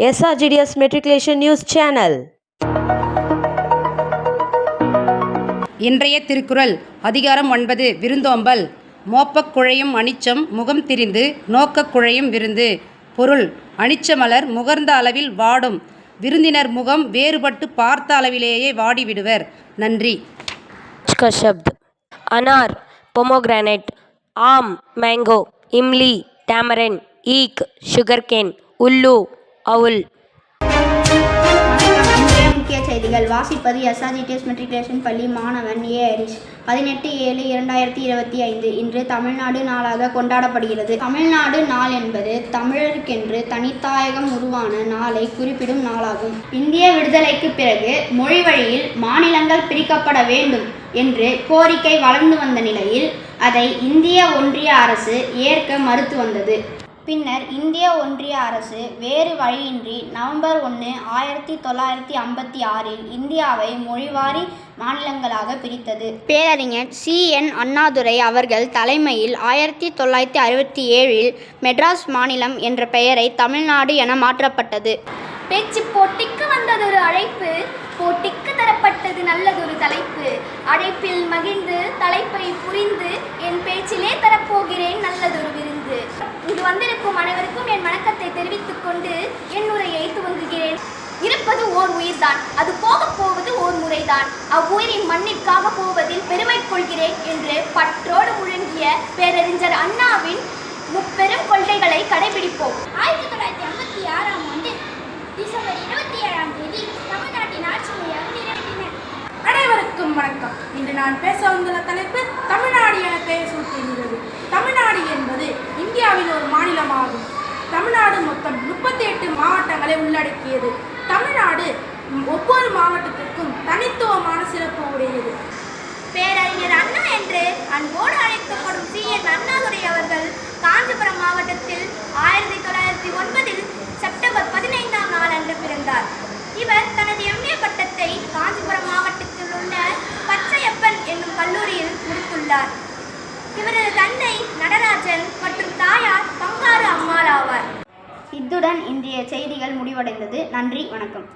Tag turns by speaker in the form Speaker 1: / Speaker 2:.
Speaker 1: SRGDS Matriculation News Channel.
Speaker 2: இன்றைய திருக்குறள் அதிகாரம் 9 விருந்தோம்பல். மோப்பக் குழையும் அனிச்சம் முகம் திரிந்து நோக்கக் குழையும் விருந்து. பொருள்: அனிச்சமலர் முகர்ந்த அளவில் வாடும், விருந்தினர் முகம் வேறுபட்டு பார்த்த அளவிலேயே வாடிவிடுவர். நன்றி.
Speaker 3: का शब्द अनार पोमोग्रेनेट, आम मैंगो, इमली टैमरिन, ईख शुगरकेन, उल्लू अउल.
Speaker 4: இன்றைய முக்கிய செய்திகள் வாசிப்பது SRGDS மெட்ரிகுலேஷன் பள்ளி மாணவன் ஏ. ஹரிஷ். 18/7/2025 இன்று தமிழ்நாடு நாளாக கொண்டாடப்படுகிறது. தமிழ்நாடு நாள் என்பது தமிழருக்கென்று தனித்தாயகம் உருவான நாளை குறிப்பிடும் நாளாகும். இந்திய விடுதலைக்கு பிறகு மொழி வழியில் மாநிலங்கள் பிரிக்கப்பட வேண்டும் என்று கோரிக்கை வளர்ந்து வந்த நிலையில் அதை இந்திய ஒன்றிய அரசு ஏற்க மறுத்து வந்தது. பின்னர் இந்திய ஒன்றிய அரசு வேறு வழியின்றி நவம்பர் 1, 1956 இந்தியாவை மொழிவாரி மாநிலங்களாக பிரித்தது. பேரறிஞர் C.N. அண்ணாதுரை அவர்கள் தலைமையில் 1967 மெட்ராஸ் மாநிலம் என்ற பெயரை தமிழ்நாடு என மாற்றப்பட்டது.
Speaker 5: பேச்சு போட்டிக்கு வந்ததொரு அழைப்பு, போட்டிக்கு தரப்பட்டது நல்லதொரு தலைப்பு. அழைப்பில் மகிழ்ந்து தலைப்பை புரிந்து என் பேச்சிலே தரப்போகிறேன் நல்லதொரு விருந்து. இங்கு வந்திருக்கும் அனைவருக்கும் என் வணக்கத்தை தெரிவித்துக் கொண்டு என் உரையை துவங்குகிறேன். இருப்பது ஓர் உயிர்தான், அது போகப் போவது ஓர் முறைதான். அவ்வுயிரின் மண்ணிற்காக போவதில் பெருமை கொள்கிறேன் என்று பற்றோடு முழங்கிய பேரறிஞர் அண்ணாவின் முப்பெரும் கொள்கைகளை கடைபிடிப்போம்.
Speaker 6: 1956 ஆண்டு டிசம்பர் 27 தமிழ்நாட்டின் ஆட்சிமையாக நிறைவேற்றின.
Speaker 7: அனைவருக்கும் வணக்கம். இன்று நான் பேச வந்துள்ள தலைப்பு தமிழ்நாடு என பெயர் சூட்டுகிறது. தமிழ்நாடு என்பது இந்தியாவின் ஒரு மாநிலமாகும். தமிழ்நாடு மொத்தம் 38 மாவட்டங்களை உள்ளடக்கியது. தமிழ்நாடு ஒவ்வொரு மாவட்டத்திற்கும் தனித்துவமான சிறப்பு உடையது.
Speaker 5: பேரறிஞர் அண்ணா என்று அன்போடு அழைக்கப்படும் C.N. அண்ணாதுரை அவர்கள் காஞ்சிபுரம் மாவட்டத்தில் 1909 செப்டம்பர் 15ஆம் நாள் அன்று பிறந்தார். இவர் தனது MA பட்டத்தை காஞ்சிபுரம் மாவட்டத்தில் உள்ள பச்சையப்பன் என்னும் கல்லூரியில் முடித்துள்ளார். இவரது தந்தை நடராஜன் மற்றும் தாயார் பங்காரு அம்மாள் ஆவார்.
Speaker 4: இத்துடன் இன்றைய செய்திகள் முடிவடைந்தது. நன்றி, வணக்கம்.